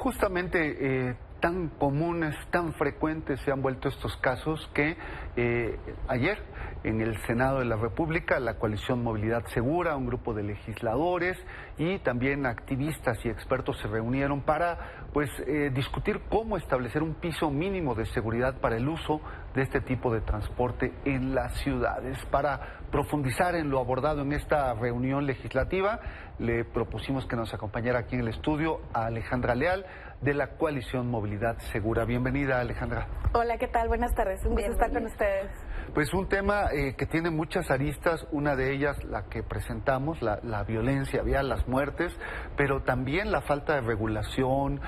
Justamente tan comunes, tan frecuentes se han vuelto estos casos que ayer en el Senado de la República la coalición Movilidad Segura, un grupo de legisladores y también activistas y expertos se reunieron para discutir cómo establecer un piso mínimo de seguridad para el uso de este tipo de transporte en las ciudades. Para profundizar en lo abordado en esta reunión legislativa, le propusimos que nos acompañara aquí en el estudio a Alejandra Leal, de la coalición Movilidad Segura. Bienvenida, Alejandra. Hola, ¿qué tal? Buenas tardes. Un gusto estar con ustedes. Pues un tema que tiene muchas aristas, una de ellas la que presentamos, la violencia vial, las muertes, pero también la falta de regulación,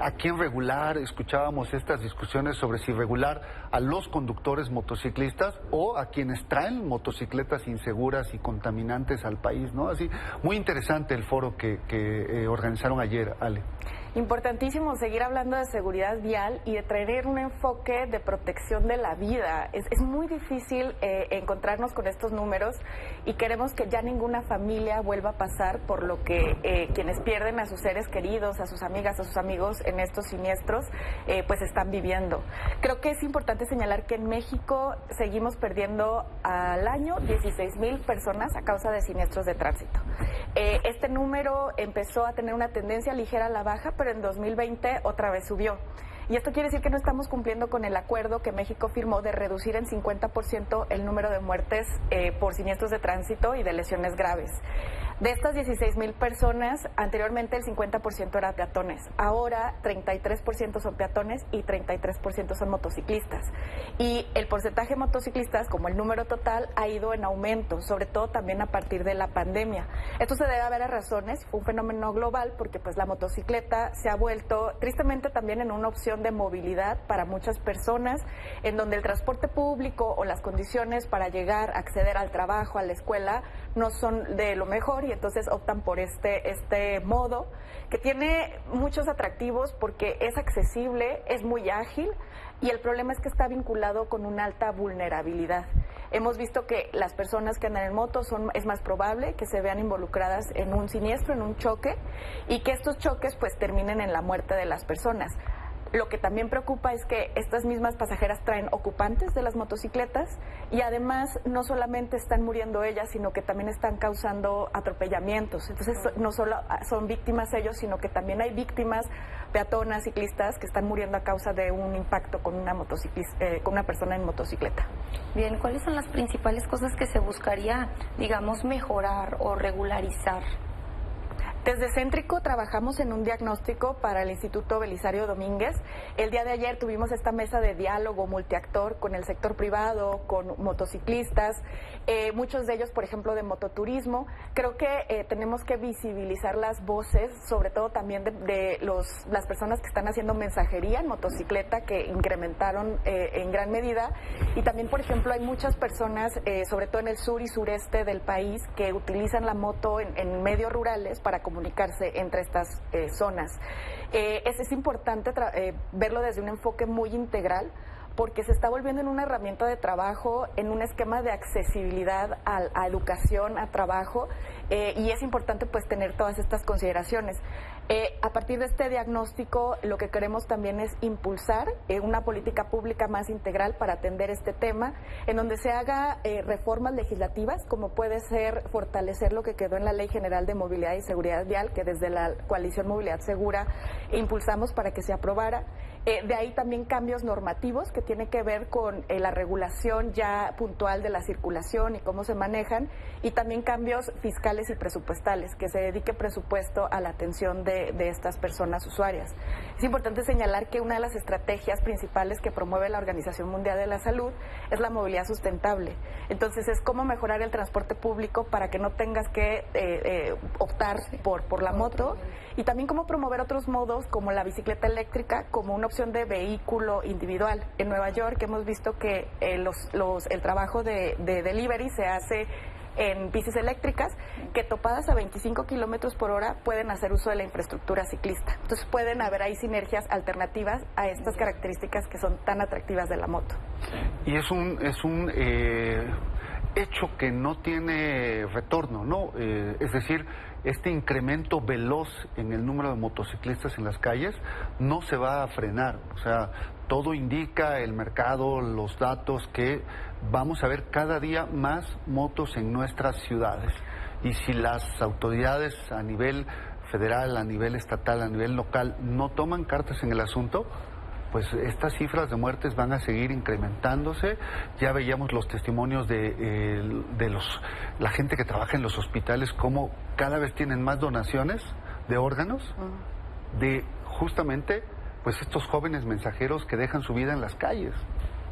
a quién regular. Escuchábamos estas discusiones sobre si regular a los conductores motociclistas o a quienes traen motocicletas inseguras y contaminantes al país, ¿no? Así, muy interesante el foro que organizaron ayer, Ale. Importantísimo seguir hablando de seguridad vial y de traer un enfoque de protección de la vida. Es muy difícil encontrarnos con estos números y queremos que ya ninguna familia vuelva a pasar por lo que quienes pierden a sus seres queridos, a sus amigas, a sus amigos en estos siniestros, pues están viviendo. Creo que es importante señalar que en México seguimos perdiendo al año 16,000 personas a causa de siniestros de tránsito. Este número empezó a tener una tendencia ligera a la baja, pero en 2020 otra vez subió. Y esto quiere decir que no estamos cumpliendo con el acuerdo que México firmó de reducir en 50% el número de muertes por siniestros de tránsito y de lesiones graves. De estas 16,000 personas, anteriormente el 50% era peatones. Ahora 33% son peatones y 33% son motociclistas. Y el porcentaje de motociclistas, como el número total, ha ido en aumento, sobre todo también a partir de la pandemia. Esto se debe a varias razones. Fue un fenómeno global porque pues la motocicleta se ha vuelto tristemente también en una opción de movilidad para muchas personas, en donde el transporte público o las condiciones para llegar, acceder al trabajo, a la escuela, no son de lo mejor y entonces optan por este modo que tiene muchos atractivos porque es accesible, es muy ágil y el problema es que está vinculado con una alta vulnerabilidad. Hemos visto que las personas que andan en moto es más probable que se vean involucradas en un siniestro, en un choque y que estos choques pues terminen en la muerte de las personas. Lo que también preocupa es que estas mismas pasajeras traen ocupantes de las motocicletas y además no solamente están muriendo ellas, sino que también están causando atropellamientos. Entonces no solo son víctimas ellos, sino que también hay víctimas peatonas, ciclistas que están muriendo a causa de un impacto con con una persona en motocicleta. Bien, ¿cuáles son las principales cosas que se buscaría, digamos, mejorar o regularizar? Desde Céntrico trabajamos en un diagnóstico para el Instituto Belisario Domínguez. El día de ayer tuvimos esta mesa de diálogo multiactor con el sector privado, con motociclistas, muchos de ellos, por ejemplo, de mototurismo. Creo que tenemos que visibilizar las voces, sobre todo también de las personas que están haciendo mensajería en motocicleta, que incrementaron en gran medida. Y también, por ejemplo, hay muchas personas, sobre todo en el sur y sureste del país, que utilizan la moto en medios rurales para comunicarse entre estas zonas. Es importante verlo desde un enfoque muy integral porque se está volviendo en una herramienta de trabajo, en un esquema de accesibilidad a educación, a trabajo, y es importante pues tener todas estas consideraciones. A partir de este diagnóstico, lo que queremos también es impulsar una política pública más integral para atender este tema, en donde se haga reformas legislativas, como puede ser fortalecer lo que quedó en la Ley General de Movilidad y Seguridad Vial, que desde la Coalición Movilidad Segura impulsamos para que se aprobara. De ahí también cambios normativos que tienen que ver con la regulación ya puntual de la circulación y cómo se manejan, y también cambios fiscales y presupuestales, que se dedique presupuesto a la atención de estas personas usuarias. Es importante señalar que una de las estrategias principales que promueve la Organización Mundial de la Salud es la movilidad sustentable. Entonces es cómo mejorar el transporte público para que no tengas que optar por la moto, y también cómo promover otros modos como la bicicleta eléctrica como una opción de vehículo individual. En Nueva York hemos visto que el trabajo de delivery se hace en bicis eléctricas que topadas a 25 kilómetros por hora pueden hacer uso de la infraestructura ciclista. Entonces pueden haber ahí sinergias alternativas a estas características que son tan atractivas de la moto. Y es un hecho que no tiene retorno, ¿no? Es decir, este incremento veloz en el número de motociclistas en las calles no se va a frenar. O sea, todo indica, el mercado, los datos, que vamos a ver cada día más motos en nuestras ciudades. Y si las autoridades a nivel federal, a nivel estatal, a nivel local no toman cartas en el asunto, pues estas cifras de muertes van a seguir incrementándose. Ya veíamos los testimonios de la gente que trabaja en los hospitales, cómo cada vez tienen más donaciones de órganos, de justamente pues estos jóvenes mensajeros que dejan su vida en las calles.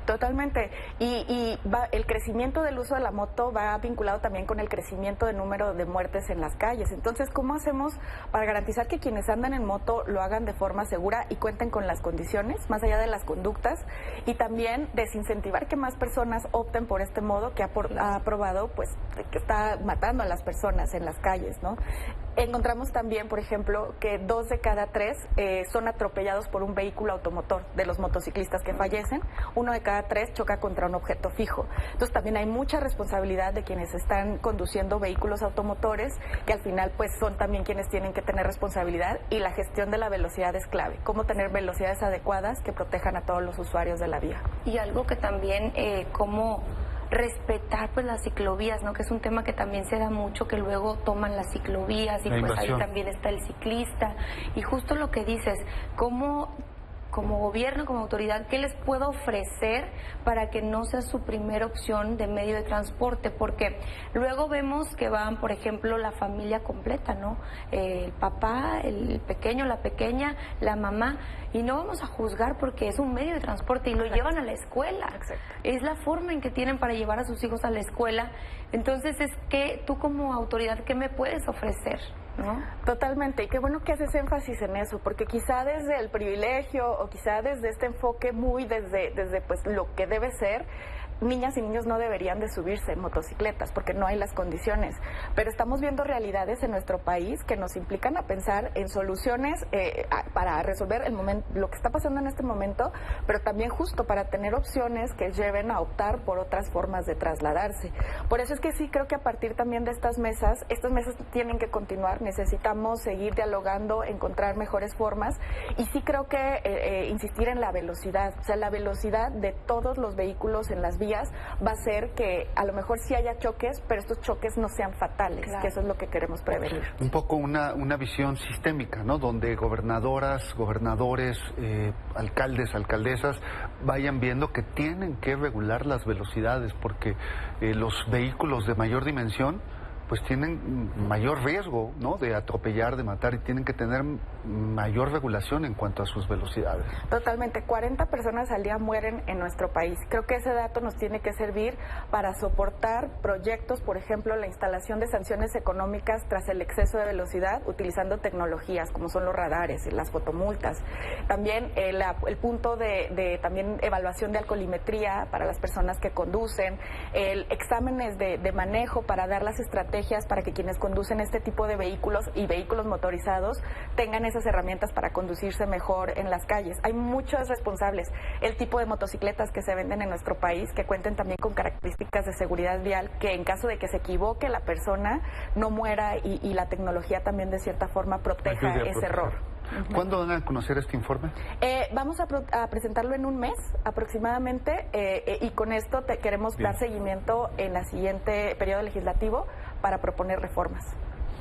Totalmente. El crecimiento del uso de la moto va vinculado también con el crecimiento del número de muertes en las calles. Entonces, ¿cómo hacemos para garantizar que quienes andan en moto lo hagan de forma segura y cuenten con las condiciones, más allá de las conductas? Y también desincentivar que más personas opten por este modo que ha probado, pues, que está matando a las personas en las calles, ¿no? Encontramos también, por ejemplo, que 2 de cada 3 son atropellados por un vehículo automotor de los motociclistas que fallecen. 1 de cada 3 choca contra un objeto fijo. Entonces también hay mucha responsabilidad de quienes están conduciendo vehículos automotores, que al final pues son también quienes tienen que tener responsabilidad, y la gestión de la velocidad es clave. Cómo tener velocidades adecuadas que protejan a todos los usuarios de la vía. Y algo que también, cómo respetar pues las ciclovías, ¿no? Que es un tema que también se da mucho, que luego toman las ciclovías y pues ahí también está el ciclista. Y justo lo que dices, cómo como gobierno, como autoridad, ¿qué les puedo ofrecer para que no sea su primera opción de medio de transporte? Porque luego vemos que van, por ejemplo, la familia completa, ¿no? El papá, el pequeño, la pequeña, la mamá, y no vamos a juzgar porque es un medio de transporte y lo llevan a la escuela. Exacto. Es la forma en que tienen para llevar a sus hijos a la escuela. Entonces, es que tú como autoridad, ¿qué me puedes ofrecer? ¿No? Totalmente, y qué bueno que haces énfasis en eso, porque quizá desde el privilegio o quizá desde este enfoque muy desde pues lo que debe ser, niñas y niños no deberían de subirse en motocicletas porque no hay las condiciones, pero estamos viendo realidades en nuestro país que nos implican a pensar en soluciones para resolver lo que está pasando en este momento, pero también justo para tener opciones que lleven a optar por otras formas de trasladarse. Por eso es que sí creo que a partir también de estas mesas tienen que continuar, necesitamos seguir dialogando, encontrar mejores formas, y sí creo que insistir en la velocidad, o sea, la velocidad de todos los vehículos en las vías va a ser que a lo mejor sí haya choques, pero estos choques no sean fatales, claro, que eso es lo que queremos prevenir. Un poco una visión sistémica, ¿no? Donde gobernadoras, gobernadores, alcaldes, alcaldesas vayan viendo que tienen que regular las velocidades, porque los vehículos de mayor dimensión pues tienen mayor riesgo, ¿no?, de atropellar, de matar, y tienen que tener mayor regulación en cuanto a sus velocidades. Totalmente, 40 personas al día mueren en nuestro país. Creo que ese dato nos tiene que servir para soportar proyectos, por ejemplo, la instalación de sanciones económicas tras el exceso de velocidad, utilizando tecnologías como son los radares, las fotomultas. También el punto de también evaluación de alcoholimetría para las personas que conducen, exámenes de manejo para dar las estrategias para que quienes conducen este tipo de vehículos y vehículos motorizados tengan esas herramientas para conducirse mejor en las calles. Hay muchos responsables. El tipo de motocicletas que se venden en nuestro país, que cuenten también con características de seguridad vial, que en caso de que se equivoque la persona no muera, y la tecnología también de cierta forma proteja ese error. ¿Cuándo van a conocer este informe? Vamos a presentarlo en un mes aproximadamente, y con esto queremos dar seguimiento en el siguiente periodo legislativo para proponer reformas.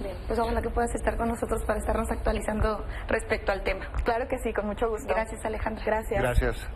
Bien, pues ojalá que puedas estar con nosotros para estarnos actualizando respecto al tema. Claro que sí, con mucho gusto. Gracias, Alejandra. Gracias. Gracias.